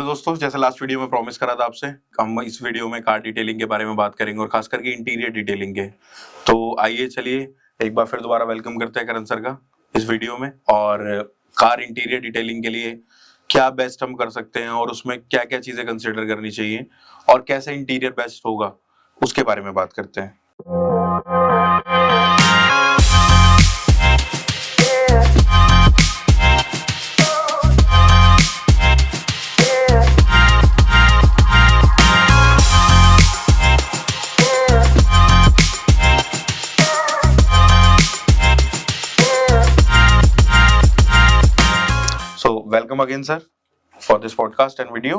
Hello दोस्तों, जैसे last video में प्रॉमिस करा था आपसे, हम इस वीडियो में कार डिटेलिंग के बारे में बात करेंगे और खास करके इंटीरियर डिटेलिंग के। तो आइए चलिए एक बार फिर दोबारा वेलकम करते हैं करण सर का इस वीडियो में। और कार इंटीरियर डिटेलिंग के लिए क्या बेस्ट हम कर सकते हैं और उसमें क्या क्या चीजें कंसिडर करनी चाहिए और कैसे इंटीरियर बेस्ट होगा उसके बारे में बात करते हैं। Welcome again sir for this podcast and video.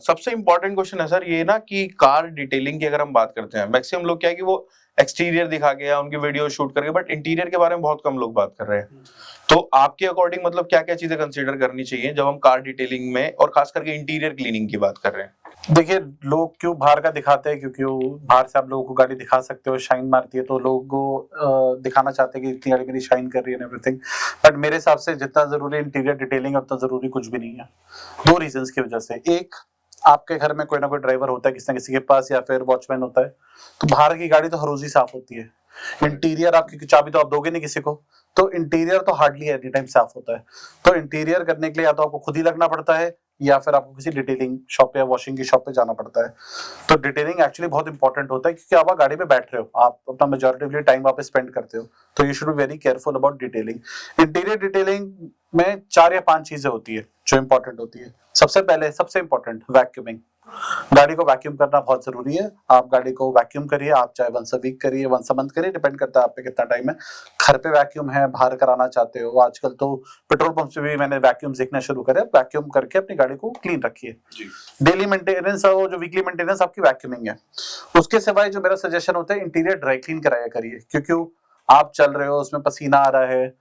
सबसे इम्पोर्टेंट क्वेश्चन है सर ये ना कि कार डिटेलिंग की अगर हम बात करते हैं, मैक्सिमम लोग क्या है कि वो एक्सटीरियर दिखा के या उनकी वीडियो शूट करके, बट इंटीरियर के बारे में बहुत कम लोग बात कर रहे हैं। तो आपके अकॉर्डिंग मतलब क्या क्या चीजें कंसीडर करनी चाहिए जब हम कार डिटेलिंग में और खास करके इंटीरियर क्लीनिंग की बात कर रहे हैं? देखिए, लोग क्यों बाहर का दिखाते हैं, क्योंकि बाहर से आप लोगों को गाड़ी दिखा सकते हो, शाइन मारती है, तो लोगों को दिखाना चाहते हैं कि इतनी गाड़ी मेरी शाइन कर रही है एवरीथिंग। बट मेरे हिसाब से जितना जरूरी इंटीरियर डिटेलिंग उतना जरूरी कुछ भी नहीं है, दो रीजंस की वजह से। एक, आपके घर में कोई ना कोई ड्राइवर होता है किसी न किसी के पास, या फिर वॉचमैन होता है, तो बाहर की गाड़ी तो हर रोज ही साफ होती है। इंटीरियर आपकी चाबी तो आप दोगे नहीं किसी को, तो इंटीरियर तो हार्डली एनी टाइम साफ होता है। तो इंटीरियर करने के लिए या तो आपको खुद ही लगना पड़ता है या फिर आपको किसी डिटेलिंग शॉप या वॉशिंग की शॉप पे जाना पड़ता है। तो डिटेलिंग एक्चुअली बहुत इंपॉर्टेंट होता है, क्योंकि आप गाड़ी में बैठ रहे हो, आप अपना मेजॉरिटी टाइम वहां पे स्पेंड करते हो, तो you should be very careful about detailing. Interior detailing में 4 या 5 चीजें होती है जो इंपॉर्टेंट होती है। सबसे पहले सबसे इंपॉर्टेंट वैक्यूमिंग। गाड़ी को वैक्यूम करना बहुत जरूरी है। आप गाड़ी को वैक्यूम करिए, आप चाहे वंस अ वीक करिए, वंस अ मंथ करिए, डिपेंड करता है आप पे कितना टाइम है। घर पे वैक्यूम है, बाहर कराना चाहते हो, आजकल तो पेट्रोल पंप से भी मैंने वैक्यूम सीखना शुरू करे। वैक्यूम करके अपनी गाड़ी को क्लीन रखिए। डेली मेंटेनेंस और जो वीकली मेंटेनेंस आपकी वैक्यूमिंग है। उसके सिवाय जो मेरा सजेशन होता है, इंटीरियर ड्राई क्लीन कराया करिए, क्योंकि आप चल रहे हो, उसमें पसीना आ रहा है,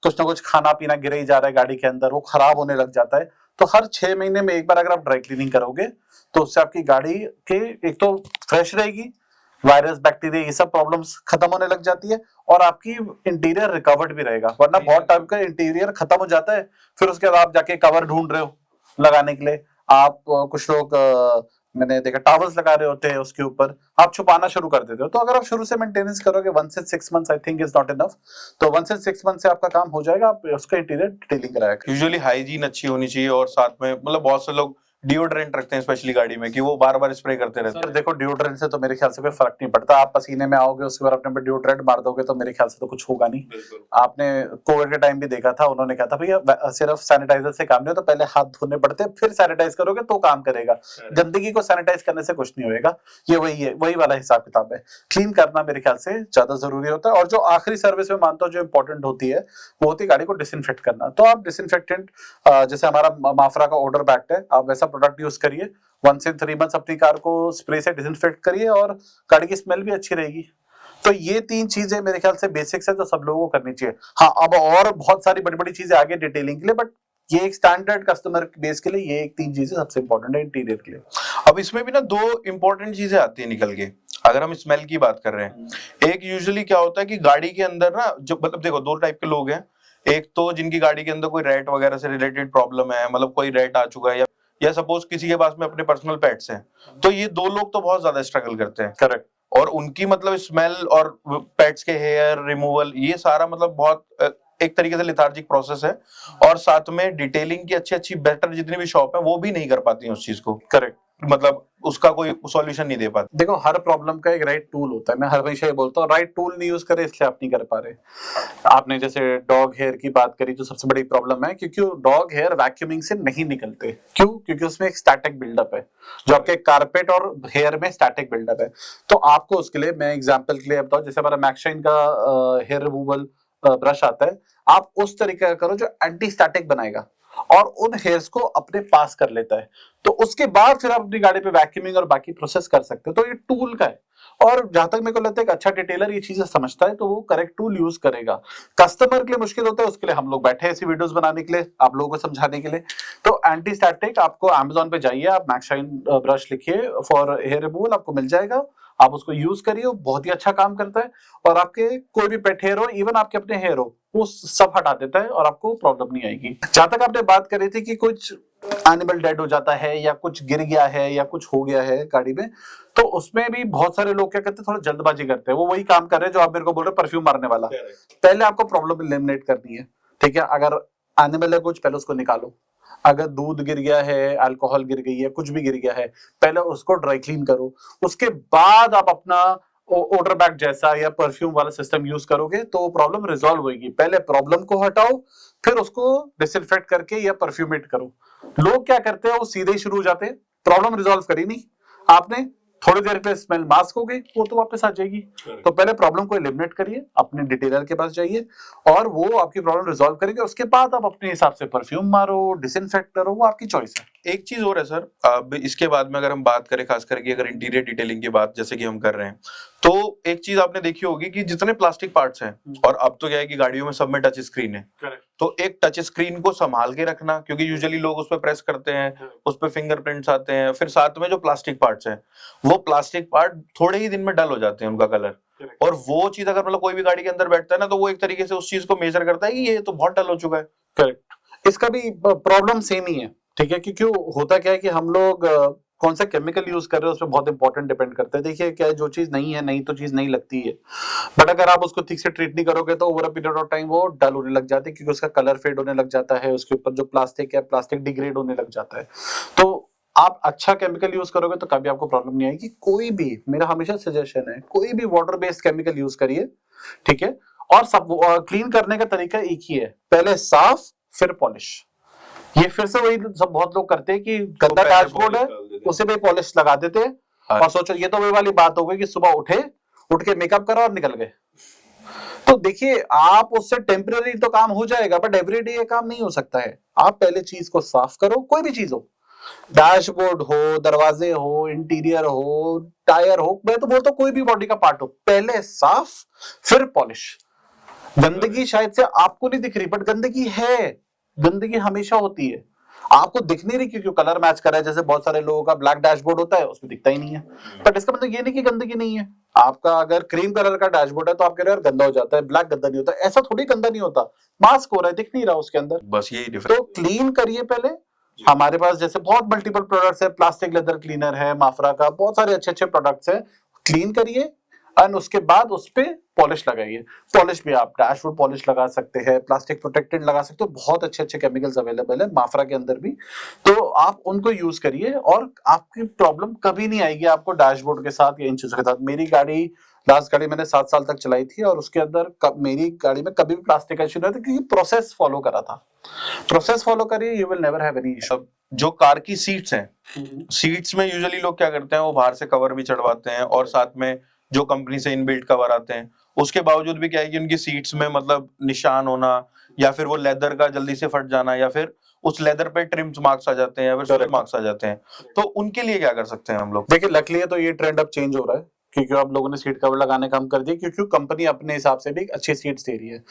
कुछ ना कुछ खाना पीना गिर ही जा रहा है गाड़ी के अंदर, वो खराब होने लग जाता है। तो हर 6 महीने में एक बार अगर आप ड्राई क्लीनिंग करोगे तो उससे आपकी गाड़ी के एक तो फ्रेश रहेगी, वायरस बैक्टीरिया ये सब प्रॉब्लम्स खत्म होने लग जाती है, और आपकी इंटीरियर रिकवर्ड भी रहेगा। वरना बहुत टाइम का इंटीरियर खत्म हो जाता है, फिर उसके बाद आप जाके कवर ढूंढ रहे हो लगाने के लिए। आप कुछ लोग मैंने देखा टॉवल्स लगा रहे होते हैं, उसके ऊपर आप छुपाना शुरू कर देते हो। तो अगर आप शुरू से मेंटेनेंस करोगे 1 से 6 months, I think is not enough. तो 1 से 6 मंथ से आपका काम हो जाएगा, आप उसका इंटीरियर डिटेलिंग कराया। यूजुअली हाइजीन अच्छी होनी चाहिए और साथ में मतलब बहुत से लोग डिओड्रेंट रखते हैं स्पेशली गाड़ी में कि वो बार बार स्प्रे करते रहते हैं। देखो, डिओड्रेंट से तो मेरे ख्याल से कोई फर्क नहीं पड़ता। आप पसीने में आओगे, उसके बाद अपने पे डिओड्रेंट मार दोगे तो मेरे ख्याल से तो कुछ होगा नहीं। आपने कोविड के टाइम भी देखा था, उन्होंने कहा था भैया सिर्फ सैनिटाइजर से काम नहीं होता, पहले हाथ धोने पड़ते हैं, फिर सैनिटाइज करोगे तो काम करेगा। गंदगी को सैनिटाइज करने से कुछ नहीं होगा। ये वही है, वही वाला हिसाब किताब है। क्लीन करना मेरे ख्याल से ज्यादा जरूरी होता है। और जो आखिरी सर्विस में मानता हूँ जो इंपॉर्टेंट होती है, वो होती है गाड़ी को डिसइंफेक्ट करना। तो आप डिसइंफेक्टेंट, जैसे हमारा माफरा का ऑर्डर बैक्ट है, आप वैसा प्रोडक्ट यूज करिए। 1 से 3 मंथ्स अपनी कार को स्प्रे से डिसइंफेक्ट करिए और गाड़ी की स्मेल भी अच्छी रहेगी। तो ये 3 चीजें मेरे ख्याल से बेसिक्स है, जो सब लोगों को करनी चाहिए। हाँ, अब और बहुत सारी बड़ी बड़ी चीजें आगे डिटेलिंग के लिए, बट ये एक स्टैंडर्ड कस्टमर बेस के लिए ये एक 3 चीजें सबसे इंपॉर्टेंट है इंटीरियर के लिए। अब इसमें भी ना 2 इंपॉर्टेंट चीजें आती है निकल के, अगर हम स्मेल की बात कर रहे हैं। एक यूजुअली क्या होता है कि गाड़ी के अंदर ना, जो मतलब देखो 2 टाइप के लोग हैं। एक तो जिनकी गाड़ी के अंदर कोई रैट वगैरह से रिलेटेड प्रॉब्लम है, मतलब कोई रैट आ चुका है, या सपोज किसी के पास में अपने पर्सनल पेट्स हैं, तो ये 2 लोग तो बहुत ज्यादा स्ट्रगल करते हैं। करेक्ट। और उनकी मतलब स्मेल और पेट्स के हेयर रिमूवल, ये सारा मतलब बहुत एक तरीके से लेथार्जिक प्रोसेस है। और साथ में डिटेलिंग की अच्छी अच्छी बेटर जितनी भी शॉप है वो भी नहीं कर पाती हैं उस चीज को। करेक्ट, मतलब उसका कोई सॉल्यूशन नहीं दे पाते। देखो, हर प्रॉब्लम का एक राइट टूल होता है। मैं हमेशा ये बोलता हूँ, राइट टूल नहीं यूज करे इसलिए आप नहीं कर पा रहे। आपने जैसे डॉग हेयर की बात करी, जो सबसे बड़ी प्रॉब्लम है, क्योंकि डॉग हेयर वैक्यूमिंग से नहीं निकलते। क्यों? क्योंकि उसमें एक स्टैटिक बिल्डअप है, जो आपके कारपेट और हेयर में स्टैटिक बिल्डअप है। तो आपको उसके लिए मैं एग्जाम्पल के लिए बताऊं, जैसे हमारा मैक्सशाइन का हेयर रिमूवल ब्रश आता है, आप उस तरीके का करो जो एंटी स्टैटिक बनाएगा और उन हेयर्स को अपने पास कर लेता है। तो उसके बाद फिर आप अपनी गाड़ी पे वैक्यूमिंग और बाकी प्रोसेस कर सकते हो। तो ये टूल का है, और जहां तक मेरे को लगता है एक अच्छा डिटेलर ये चीजें समझता है तो वो करेक्ट टूल यूज करेगा। कस्टमर के लिए मुश्किल होता है, उसके लिए हम लोग बैठे हैं ऐसी वीडियोस बनाने के लिए, आप लोगों को समझाने के लिए। तो एंटी स्टैटिक, आपको Amazon पे जाइए, आप मैक्सशाइन ब्रश लिखिए फॉर हेयर रिमूवल, आपको मिल जाएगा। आप उसको यूज करिए, वो बहुत ही अच्छा काम करता है। और आपके कोई भी पेट हेयर हो, इवन आपके अपने हेयर हो, वो सब हटा देता है और आपको प्रॉब्लम नहीं आएगी। जहां तक आपने बात करी थी कि कुछ एनिमल डेड हो जाता है या कुछ गिर गया है या कुछ हो गया है गाड़ी में, तो उसमें भी बहुत सारे लोग क्या करते हैं, थोड़ा जल्दबाजी करते हैं। वो वही काम कर रहे हैं जो आप मेरे को बोल रहे हो, परफ्यूम मारने वाला। पहले आपको प्रॉब्लम एलिमिनेट करनी है, ठीक है। अगर एनिमल है कुछ, पहले उसको निकालो। अगर दूध गिर गया है, अल्कोहल गिर गई है, कुछ भी गिर गया है, पहले उसको ड्राई क्लीन करो। उसके बाद आप अपना ओडर बैग जैसा या परफ्यूम वाला सिस्टम यूज करोगे तो प्रॉब्लम रिजॉल्व होगी। पहले प्रॉब्लम को हटाओ, फिर उसको डिसइंफेक्ट करके या परफ्यूमेट करो। लोग क्या करते हैं, वो सीधे ही शुरू हो जाते हैं, प्रॉब्लम रिजॉल्व करी नहीं आपने, थोड़ी देर के लिए स्मेल मास्क हो गई, वो तो वापस आ जाएगी। तो पहले प्रॉब्लम को एलिमिनेट करिए, अपने डिटेलर के पास जाइए और वो आपकी प्रॉब्लम रिजॉल्व करेंगे। उसके बाद आप अपने हिसाब से परफ्यूम मारो, डिसइंफेक्ट करो, वो आपकी चॉइस है। एक चीज और है सर, अब इसके बाद में अगर हम बात करें खास करके अगर इंटीरियर डिटेलिंग की बात जैसे कि हम कर रहे हैं, तो एक चीज आपने देखी होगी कि जितने प्लास्टिक पार्ट्स हैं, और अब तो क्या है कि गाड़ियों में सब में टच स्क्रीन है, तो एक टच स्क्रीन को संभाल के रखना, क्योंकि यूजुअली लोग उस पर प्रेस करते हैं, उस पर फिंगरप्रिंट्स आते हैं, फिर साथ में जो प्लास्टिक पार्ट्स हैं, वो प्लास्टिक पार्ट थोड़े ही दिन में डल हो जाते हैं उनका कलर, और वो चीज अगर मतलब कोई भी गाड़ी के अंदर बैठता है ना, तो वो एक तरीके से उस चीज को मेजर करता है कि ये तो बहुत डल हो चुका है। करेक्ट, इसका भी प्रॉब्लम सेम ही है, ठीक है। क्योंकि होता क्या है कि हम लोग कौन सा केमिकल यूज कर रहे हैं उस पर बहुत इंपॉर्टेंट डिपेंड करता है। देखिए क्या है, जो चीज नहीं है नहीं तो चीज नहीं लगती है, बट अगर आप उसको ठीक से ट्रीट नहीं करोगे तो over a period of time वो डल होने लग जाती है, क्योंकि उसका कलर फेड होने लग जाता है, उसके ऊपर जो प्लास्टिक है प्लास्टिक डिग्रेड होने लग जाता है। तो आप अच्छा केमिकल यूज करोगे तो कभी आपको प्रॉब्लम नहीं आएगी। कोई भी, मेरा हमेशा सजेशन है, कोई भी वाटर बेस्ड केमिकल यूज करिए, ठीक है। और सब क्लीन करने का तरीका एक ही है, पहले साफ फिर पॉलिश। ये फिर से वही सब बहुत लोग करते हैं कि गंदा डैशबोर्ड है उसे भी पॉलिश लगा देते हैं और सोचो ये तो वही वाली बात हो गई कि सुबह उठ के मेकअप करा और निकल गए। तो देखिए, आप उससे टेम्पररी तो काम हो जाएगा, बट एवरीडे ये काम नहीं हो सकता है। आप पहले चीज को साफ करो, कोई भी चीज हो, डैशबोर्ड हो, दरवाजे हो, इंटीरियर हो, टायर हो, मैं तो बोलता हूँ कोई भी बॉडी का पार्ट हो, पहले साफ फिर पॉलिश। गंदगी शायद से आपको नहीं दिख रही, बट गंदगी है, गंदगी हमेशा होती है, आपको दिख नहीं रही क्योंकि कलर मैच कर रहा है। जैसे बहुत सारे लोगों का ब्लैक डैशबोर्ड होता है, उसमें दिखता ही नहीं है, बट इसका मतलब ये नहीं कि गंदगी नहीं है। आपका अगर क्रीम कलर का डैशबोर्ड है तो आप कह रहे हो यार गंदा हो जाता है, ब्लैक गंदा नहीं होता, ऐसा थोड़ी गंदा नहीं होता, मास्क हो रहा है, दिख नहीं रहा उसके अंदर, बस यही डिफरेंस। तो क्लीन करिए पहले। हमारे पास जैसे बहुत मल्टीपल प्रोडक्ट्स है, प्लास्टिक लेदर क्लीनर है, माफ्रा का, बहुत सारे अच्छे अच्छे प्रोडक्ट्स है। क्लीन करिए एंड उसके बाद उस पे पॉलिश लगाइए। पॉलिश भी आप डैशबोर्ड पॉलिश लगा सकते हैं, प्लास्टिक प्रोटेक्टेड लगा सकते हो, बहुत अच्छे अच्छे केमिकल्स अवेलेबल है माफ्रा के अंदर भी, तो आप उनको यूज करिए और आपकी प्रॉब्लम कभी नहीं आएगी आपको डैशबोर्ड के साथ या इन चीजों के साथ। मेरी गाड़ी, लास्ट गाड़ी मैंने 7 साल तक चलाई थी और उसके अंदर मेरी गाड़ी में कभी भी प्लास्टिक का इश्यू नहीं था, क्योंकि प्रोसेस फॉलो करा था। प्रोसेस फॉलो करिए, you will never have any issue. जो कार की सीट्स हैं, सीट्स में यूजुअली लोग क्या करते हैं, वो बाहर से कवर भी चढ़वाते हैं और साथ में जो कंपनी से इनबिल्ट कवर आते हैं, उसके बावजूद भी क्या है कि उनकी सीट्स में मतलब निशान होना, या फिर वो लेदर का जल्दी से फट जाना, या फिर उस लेदर पे ट्रिम्स मार्क्स आ जाते हैं, या फिर सोल मार्क्स आ जाते हैं, तो उनके लिए क्या कर सकते हैं हम लोग? देखिए, लकीली तो ये ट्रेंड अब चेंज हो रहा है, क्योंकि अब लोगों ने सीट कवर लगाने काम कर दिया, क्योंकि कंपनी अपने हिसाब से भी अच्छी सीट्स दे रही है।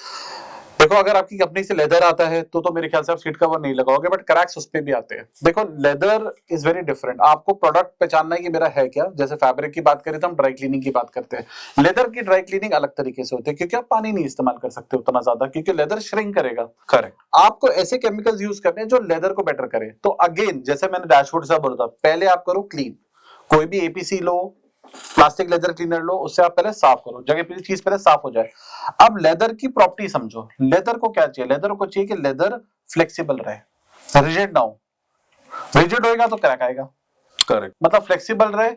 देखो, अगर आपकी कंपनी से लेदर आता है तो मेरे ख्याल से आप सीट कवर नहीं लगाओगे, बट क्रैक्स उस पे भी आते हैं। देखो, लेदर इज वेरी डिफरेंट, आपको प्रोडक्ट पहचानना है कि मेरा है क्या। जैसे फैब्रिक की बात करें तो हम ड्राई क्लीनिंग की बात करते हैं, लेदर की ड्राई क्लीनिंग अलग तरीके से होती है, क्योंकि आप पानी नहीं इस्तेमाल कर सकते उतना ज्यादा, क्योंकि लेदर श्रिंक करेगा। करेक्ट, आपको ऐसे केमिकल्स यूज करने हैं जो लेदर को बेटर करे। तो अगेन, जैसे मैंने डैशबोर्ड से बोला था, पहले आप करो क्लीन, कोई भी एपीसी लो, प्लास्टिक लेदर क्लीनर लो, उससे आप पहले साफ करो, जगह चीज पहले साफ हो जाए। अब लेदर की प्रॉपर्टी समझो, लेदर को क्या चाहिए, लेदर को चाहिए कि लेदर फ्लेक्सिबल रहे, रिजिड ना हो। रिजिड होएगा तो क्रैक आएगा, करेक्ट, मतलब फ्लेक्सिबल रहे,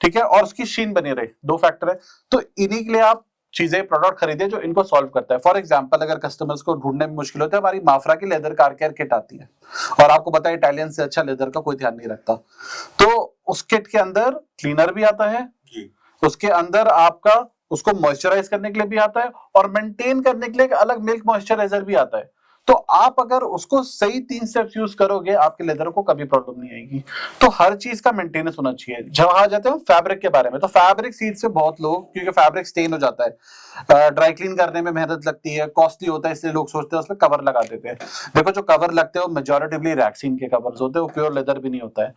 ठीक है, और उसकी शीन बनी रहे, दो फैक्टर है। तो इन्हीं के लिए आप चीजें, प्रोडक्ट खरीदे जो इनको सॉल्व करता है। फॉर एग्जांपल, अगर कस्टमर्स को ढूंढने में मुश्किल होता है, हमारी माफ्रा की लेदर कार केयर किट आती है, और आपको पता है इटालियन से अच्छा लेदर का कोई ध्यान नहीं रखता, तो उस किट के अंदर क्लीनर भी आता है जी, उसके अंदर आपका उसको मॉइस्चराइज करने के लिए भी आता है, और मेंटेन करने के लिए एक अलग मिल्क मॉइस्चराइजर भी आता है। तो आप अगर उसको सही 3 स्टेप्स यूज करोगे, आपके लेदर को कभी प्रॉब्लम नहीं आएगी। तो हर चीज का मेंटेनेंस होना चाहिए। जब आ जाते हैं फैब्रिक के बारे में, तो फैब्रिक सीट से बहुत लोग, क्योंकि फैब्रिक स्टेन हो जाता है, ड्राई क्लीन करने में मेहनत लगती है, कॉस्टली होता है, इसलिए लोग सोचते हैं उसमें कवर लगा देते हैं। देखो, जो कवर लगते हैं वो मेजॉरिटिवली रैक्सीन के कवर्स होते हैं, वो प्योर लेदर भी नहीं होता है।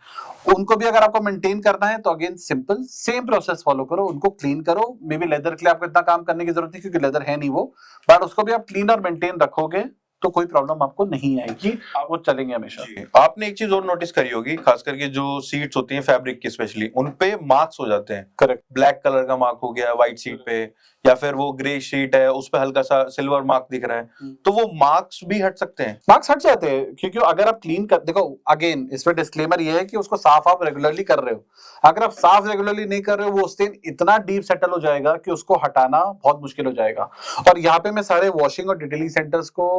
उनको भी अगर आपको मेंटेन करना है तो again simple same process follow करो, उनको क्लीन करो। मे बी लेदर के लिए आपको इतना काम करने की जरूरत नहीं, क्योंकि लेदर है नहीं वो, बट उसको भी आप क्लीन और मेंटेन रखोगे तो कोई प्रॉब्लम आपको नहीं आएगी, वो चलेंगे हमेशा। आपने एक चीज और नोटिस करी होगी, खास करके जो सीट्स होती हैं फैब्रिक की स्पेशली, उनपे मार्क्स हो जाते हैं। करेक्ट। ब्लैक कलर का मार्क हो गया व्हाइट सीट पे, या फिर वो ग्रे शीट है उस पे हल्का सा सिल्वर मार्क दिख रहा है, तो वो मार्क्स भी हट सकते हैं। मार्क्स हट जाते हैं, क्योंकि अगर आप क्लीन कर, देखो अगेन इसमें डिस्क्लेमर ये है कि उसको साफ आप रेगुलरली कर रहे हो। अगर आप साफ रेगुलरली नहीं कर रहे हो, वो स्टेन इतना डीप सेटल हो जाएगा कि उसको हटाना बहुत मुश्किल हो जाएगा। और यहाँ पे मैं सारे वॉशिंग और डिटेलिंग सेंटर्स को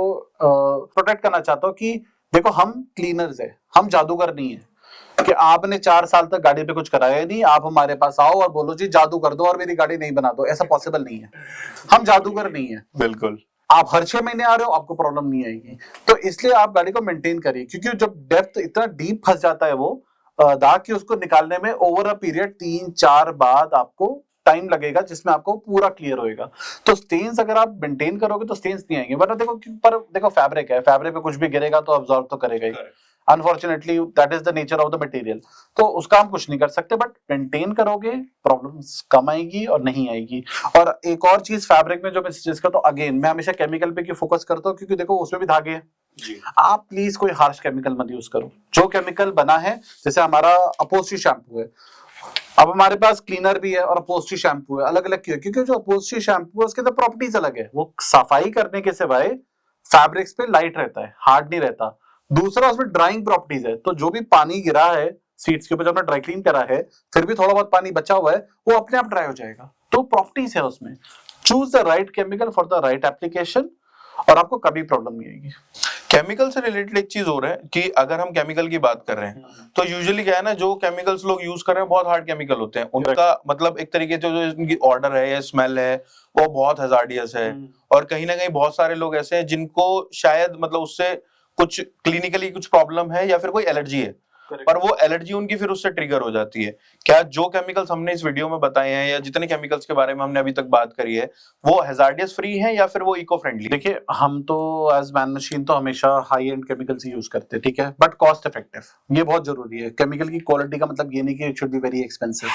प्रोटेक्ट करना चाहता हूँ कि देखो हम क्लीनर्स है, हम जादूगर नहीं है कि आपने 4 साल तक गाड़ी पे कुछ कराया नहीं, आप हमारे पास आओ और बोलो जी जादू कर दो और मेरी गाड़ी नहीं बना दो। ऐसा पॉसिबल नहीं है, हम जादूगर नहीं है। बिल्कुल। आप हर 6 महीने आ रहे हो, आपको प्रॉब्लम नहीं आएगी। तो इसलिए आप गाड़ी को मेंटेन करिए, क्योंकि जब डेप्थ इतना डीप फंस जाता है वो दाग, कि उसको निकालने में ओवर अ पीरियड 3-4 बाद आपको टाइम लगेगा, जिसमें आपको पूरा क्लियर होएगा। तो स्टेन्स अगर आप मेंटेन करोगे तो स्टेन्स नहीं आएंगे। वरना देखो, पर देखो फैब्रिक है, फैब्रिक पे कुछ भी गिरेगा तो अब्सॉर्ब तो करेगा ही। Unfortunately that is the nature of the material. तो उसका हम कुछ नहीं कर सकते, बट मेंटेन करोगे प्रॉब्लम्स कम आएगी और नहीं आएगी। और एक और चीज फैब्रिक में जो मैं सजेस्ट करता हूँ, अगेन मैं हमेशा केमिकल पे की फोकस करता हूँ, क्योंकि देखो उसमें भी धागे हैं। आप प्लीज कोई हार्श केमिकल मत यूज करो। जो केमिकल बना है, जैसे हमारा अपोस्ट्री शैम्पू है, अब हमारे पास क्लीनर भी है और अपोस्ट्री शैम्पू है, अलग अलग क्यों है? क्योंकि जो अपोस्ट्री शैम्पू है उसके तो प्रॉपर्टीज अलग है। वो सफाई करने के सिवाय फैब्रिक्स पे लाइट रहता है, हार्ड नहीं रहता। दूसरा उसमें ड्राइंग प्रॉपर्टीज है, तो जो भी पानी गिरा है सीट्स के ऊपर, जब हमने ड्राई क्लीन करा है, फिर भी थोड़ा बहुत पानी बचा हुआ है, वो अपने आप ड्राई हो जाएगा। तो प्रॉपर्टीज है उसमें। Choose the right chemical for the right application और आपको कभी प्रॉब्लम नहीं आएगी। केमिकल से रिलेटेड एक चीज और है कि अगर हम केमिकल की बात कर रहे हैं, तो यूजुअली क्या है ना, जो केमिकल्स लोग यूज कर रहे हैं बहुत हार्ड केमिकल होते हैं। उनका मतलब एक तरीके से जो इनकी ऑर्डर है या स्मेल है वो बहुत हैजार्डियस है। और कहीं ना कहीं बहुत सारे लोग ऐसे हैं जिनको शायद मतलब उससे कुछ क्लिनिकली कुछ प्रॉब्लम है या फिर कोई एलर्जी है, पर वो एलर्जी उनकी फिर उससे ट्रिगर हो जाती है। क्या जो केमिकल्स हमने इस वीडियो में बताए हैं या जितने केमिकल्स के बारे में हमने अभी तक बात करी है, वो हैजार्डियस फ्री हैं या फिर वो इको फ्रेंडली? देखिए, हम तो एज मैन मशीन तो हमेशा हाई एंड केमिकल्स यूज करते हैं, ठीक है, बट कॉस्ट इफेक्टिव ये बहुत जरूरी है। केमिकल की क्वालिटी का मतलब ये नहीं कि it should be very expensive,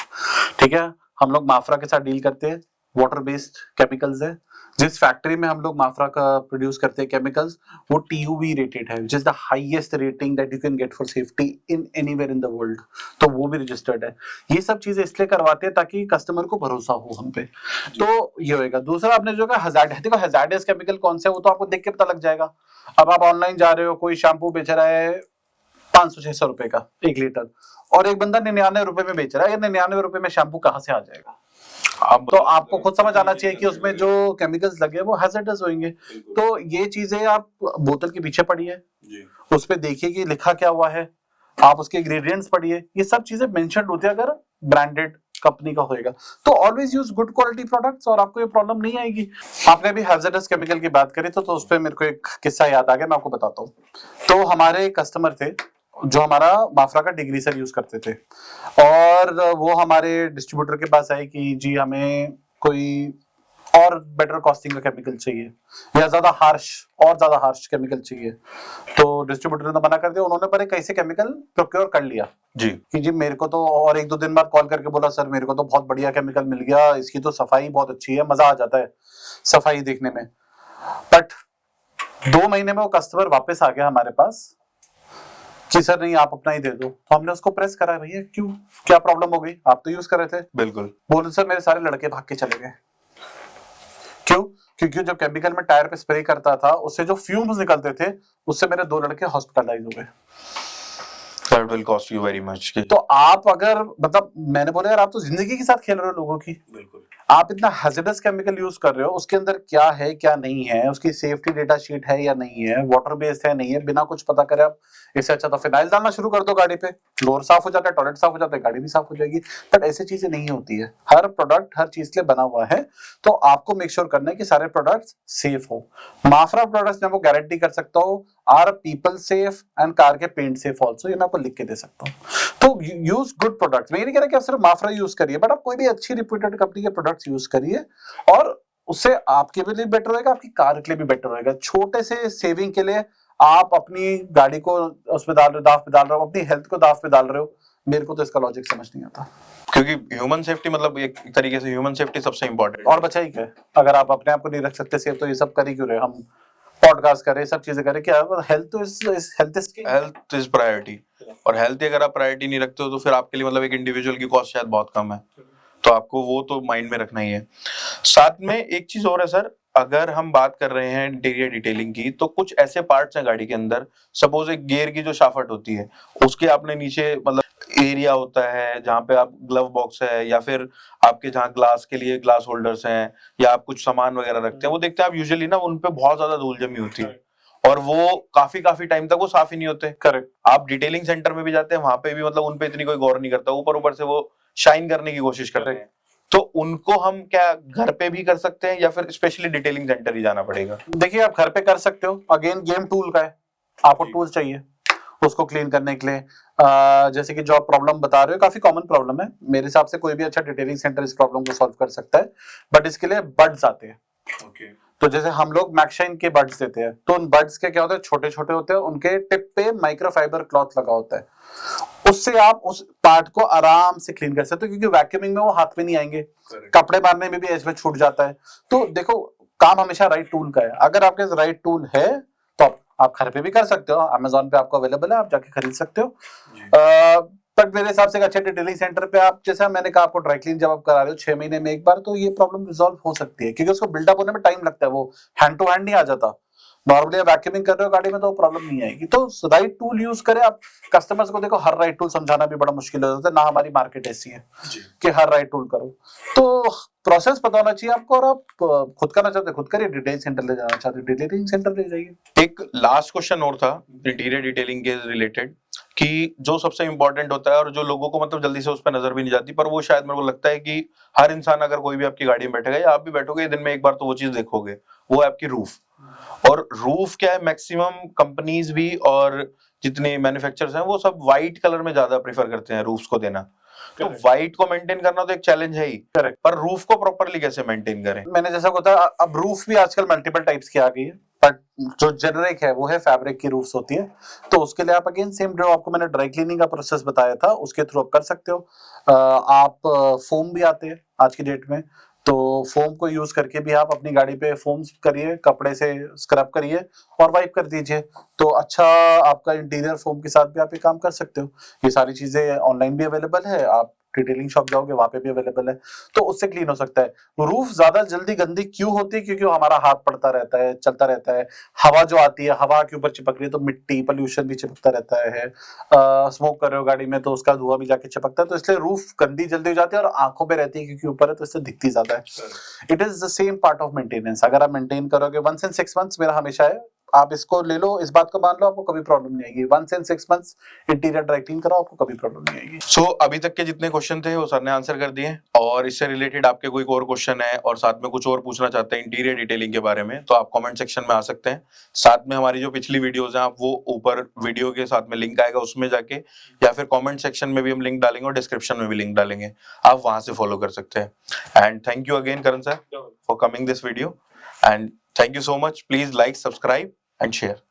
ठीक है। हम लोग माफ्रा के साथ डील करते हैं, वाटर बेस्ड केमिकल्स है। जिस फैक्ट्री में हम लोग माफ्रा का प्रोड्यूस करते हैं केमिकल्स, वो TUV रेटेड है, which is the highest rating that you can get for safety in anywhere in the world. तो वो भी रजिस्टर्ड है। ये सब चीजें इसलिए करवाते हैं ताकि कस्टमर को भरोसा हो हम पे। तो ये होएगा। दूसरा, आपने जो कहा हजार्ड, देखो हजार्डियस केमिकल कौन से है वो तो आपको देख के पता लग जाएगा। अब आप ऑनलाइन जा रहे हो, कोई शैम्पू बेच रहा है 500-600 रुपए का 1 लीटर, और एक बंदा 99 रुपए में बेच रहा है। 99 रुपए में शैम्पू कहाँ से आ जाएगा? तो आपको खुद समझ आना चाहिए कि उसमें जो केमिकल्स लगे वो हैजर्डस होंगे। तो ये चीजें आप बोतल के पीछे पढ़िए, उस पे देखिए कि लिखा क्या हुआ है, आप उसके इंग्रेडिएंट्स पढ़िए, ये सब चीजें मेंशन होती है अगर ब्रांडेड कंपनी का होएगा। तो always use good quality products और आपको ये प्रॉब्लम नहीं आएगी। आपने भी हैजर्डस केमिकल की बात करी तो उस पे मेरे को एक किस्सा याद आ गया, मैं आपको बताता हूँ। तो हमारे कस्टमर थे जो हमारा माफ्रा का डिग्रीसर यूज करते थे, और वो हमारे डिस्ट्रीब्यूटर के पास आए कि जी हमें कोई और बेटर कॉस्टिंग का केमिकल चाहिए या ज्यादा हार्श केमिकल चाहिए। तो डिस्ट्रीब्यूटर ने मना कर दिया। उन्होंने पर कैसे केमिकल प्रोक्योर कर लिया जी कि जी मेरे को तो, और 1-2 दिन बाद कॉल करके बोला सर मेरे को तो बहुत बढ़िया केमिकल मिल गया, इसकी तो सफाई बहुत अच्छी है, मजा आ जाता है सफाई देखने में। बट 2 महीने में वो कस्टमर वापस आ गया हमारे पास कि सर नहीं आप अपना ही दे दो। तो हमने उसको प्रेस करा, भैया क्यों, क्या प्रॉब्लम हो गई, आप तो यूज कर रहे थे। बिल्कुल। बोले सर मेरे सारे लड़के भाग के चले गए। क्यों? क्योंकि जब केमिकल में टायर पे स्प्रे करता था उससे जो फ्यूम्स निकलते थे उससे मेरे 2 लड़के हॉस्पिटलाइज हो गए। That will cost you very much. तो आप अगर मतलब मैंने बोला यार आप तो जिंदगी के साथ खेल रहे हो लोगों की। बिल्कुल। आप इतना हैजर्डस केमिकल यूज कर रहे हो, उसके अंदर क्या है क्या नहीं है, उसकी सेफ्टी डेटा शीट है या नहीं है, वाटर बेस्ड है नहीं है, बिना कुछ पता करे आप इससे अच्छा तो फिनाइल डालना शुरू कर दो गाड़ी पे, फ्लोर साफ हो जाता है, टॉयलेट साफ हो जाता है, गाड़ी भी साफ हो जाएगी। बट ऐसी चीजें नहीं होती है। हर प्रोडक्ट हर चीज के लिए बना हुआ है, तो आपको मेक श्योर करना है कि सारे प्रोडक्ट्स सेफ हो। माफ्रा प्रोडक्ट्स मैं आपको गारंटी कर सकता हूँ are people safe and car के पेंट सेफ ऑल्सो, ये मैं आपको लिख के दे सकता हूँ। तो यूज गुड प्रोडक्ट्स। मैं ये नहीं कह रहा कि आप सिर्फ माफ्रा यूज करिए, बट आप कोई भी अच्छी रिप्यूटेड कंपनी के प्रोडक्ट्स यूज करिए और उससे आपके लिए बेटर होएगा, आपकी कार के लिए भी बेटर होएगा। छोटे से सेविंग के लिए आप अपनी गाड़ी को उसमें दाव पे डाल रहे हो, अपनी हेल्थ को दाव पे डाल रहे हो। मेरे को तो इसका लॉजिक समझ नहीं आता, क्योंकि ह्यूमन सेफ्टी मतलब एक तरीके से ह्यूमन सेफ्टी सबसे इंपॉर्टेंट। और बचा ही क्या, अगर आप अपने आप को नहीं रख सकते सेफ तो ये सब कर ही क्यों रहे हम। पॉडकास्ट करे, सब चीजें करे, क्या हेल्थ तो हेल्थ इज प्रायोरिटी, और हेल्थ अगर आप प्रायोरिटी नहीं रखते हो तो फिर आपके लिए मतलब एक इंडिविजुअल की कॉस्ट शायद बहुत कम है, तो आपको वो तो माइंड में रखना ही है। साथ में एक चीज और है सर, अगर हम बात कर रहे हैं इंटीरियर डिटेलिंग की, तो कुछ ऐसे पार्ट्स हैं गाड़ी के अंदर, सपोज एक गियर की जो शाफ्ट होती है उसके आपने नीचे मतलब एरिया होता है जहाँ पे आप ग्लव बॉक्स है, या फिर आपके जहाँ ग्लास के लिए ग्लास होल्डर्स हैं, या आप कुछ सामान वगैरह रखते हैं, वो देखते हैं आप यूजुअली ना उन पे बहुत ज्यादा धूल जमी होती है और वो काफी टाइम तक वो साफ ही नहीं होते। करेक्ट। आप डिटेलिंग सेंटर में भी जाते हैं, वहां पे भी मतलब उन पे इतनी कोई गौर नहीं करता, ऊपर से वो शाइन करने की कोशिश करते हैं। तो उनको हम क्या घर पे भी कर सकते हैं या फिर स्पेशली डिटेलिंग सेंटर ही जाना पड़ेगा? देखिए आप घर पे कर सकते हो, अगेन गेम टूल का है, आपको टूल चाहिए उसको क्लीन करने के लिए। जैसे कि जो आप प्रॉब्लम बता रहे हो काफी कॉमन प्रॉब्लम है, मेरे हिसाब से कोई भी अच्छा डिटेलिंग सेंटर इस प्रॉब्लम को सॉल्व कर सकता है, बट इसके लिए बड्स आते हैं। तो जैसे हम लोग मैक्शाइन के बड्स देते हैं, तो उन बड्स के क्या होता है, छोटे छोटे होते हैं, उनके टिप पे माइक्रोफाइबर क्लॉथ लगा होता है, उससे आप उस पार्ट को आराम से क्लीन कर सकते हो, क्योंकि वैक्यूमिंग में वो हाथ में नहीं आएंगे, कपड़े मारने में भी इसमें छूट जाता है। तो देखो काम हमेशा राइट टूल का है, अगर आपके पास राइट टूल है तो आप घर पे भी कर सकते हो, अमेज़न पे आपको अवेलेबल है, आप जाके खरीद सकते हो। बट मेरे हिसाब से एक अच्छे डिटेलिंग सेंटर पे आप, जैसा मैंने कहा आपको ड्राई क्लीन जब आप करा रहे हो 6 महीने में एक बार, तो ये प्रॉब्लम रिजॉल्व हो सकती है, क्योंकि उसको बिल्डअप होने में टाइम लगता है, वो हैंड टू हैंड नहीं आ जाता। नॉर्मली आप वैक्यूमिंग कर रहे हो गाड़ी में तो प्रॉब्लम नहीं आएगी, तो राइट टूल यूज करें आप। कस्टमर्स को देखो हर राइट टूल समझाना भी बड़ा मुश्किल हो जाता है, ना हमारी मार्केट ऐसी है कि हर राइट टूल करो, तो प्रोसेस पता होना चाहिए आपको, और आप खुद करना चाहते खुद करिए, डिटेलिंग सेंटर ले जाना चाहते डिटेलिंग सेंटर ले जाइए। एक लास्ट क्वेश्चन और था इंटीरियर डिटेलिंग के रिलेटेड, कि जो सबसे इंपॉर्टेंट होता है और जो लोगों को मतलब जल्दी से उस पर नजर भी नहीं जाती, पर वो शायद मेरे को लगता है कि हर इंसान अगर कोई भी आपकी गाड़ी में बैठेगा या आप भी बैठोगे दिन में एक बार तो वो चीज देखोगे, वो है आपकी रूफ। और रूफ क्या है, मैक्सिमम कंपनीज भी और जितने मैन्युफैक्चरर्स हैं वो सब व्हाइट कलर में ज्यादा प्रेफर करते हैं रूफ्स को देना, तो व्हाइट को मेंटेन करना तो एक चैलेंज है ही, करेक्ट, पर रूफ को प्रॉपर्ली कैसे मेंटेन करें? मैंने जैसा बताया, अब रूफ भी आजकल मल्टीपल टाइप्स की आ गई है, बट जो जेनरिक है वो है फैब्रिक की रूफ्स होती है, तो उसके लिए आप अगेन सेम जो आपको मैंने ड्राई क्लीनिंग का प्रोसेस बताया था उसके थ्रू आप कर सकते हो। आप फोम भी आते हैं आज की डेट में, तो फोम को यूज करके भी आप अपनी गाड़ी पे फोम करिए, कपड़े से स्क्रब करिए और वाइप कर दीजिए, तो अच्छा आपका इंटीरियर फोम के साथ भी आप ये काम कर सकते हो। ये सारी चीजें ऑनलाइन भी अवेलेबल है, आप डिटेलिंग शॉप जाओगे वहां पे भी अवेलेबल है, तो उससे क्लीन हो सकता है। रूफ ज्यादा जल्दी गंदी क्यों होती है, क्योंकि हमारा हाथ पड़ता रहता है, चलता रहता है, हवा जो आती है हवा के ऊपर चिपक रही है, तो मिट्टी पोल्यूशन भी चिपकता रहता है, स्मोक कर रहे हो गाड़ी में तो उसका धुआं भी जाके चिपकता है, तो इसलिए रूफ गंदी जल्दी हो जाती है और आंखों पे रहती है क्योंकि ऊपर है, तो इससे दिखती ज्यादा है। It is the same part of maintenance, अगर आप मेंटेन करोगे 1 से 6 मंथ्स, मेरा हमेशा है, आप इसको ले लो, इस बात को मान लो, आपको कभी प्रॉब्लम नहीं आएगी। 1 से 6 मंथ्स इंटीरियर ड्राई क्लीन कराओ, आपको कभी प्रॉब्लम नहीं आएगी। सो अभी तक के जितने क्वेश्चन थे वो सर ने आंसर कर दिए, और इससे रिलेटेड आपके कोई और क्वेश्चन है और साथ में कुछ और पूछना चाहते हैं इंटीरियर डिटेलिंग के बारे में, तो आप कमेंट सेक्शन में आ सकते हैं। साथ में हमारी जो पिछली वीडियोस हैं आप वो ऊपर वीडियो के साथ में लिंक आएगा उसमें जाके, या फिर कमेंट सेक्शन में भी हम लिंक डालेंगे और डिस्क्रिप्शन में भी लिंक डालेंगे, आप वहां से फॉलो कर सकते हैं। And thank you again Karan sir for coming this video, and thank you so much. Please like, subscribe and share.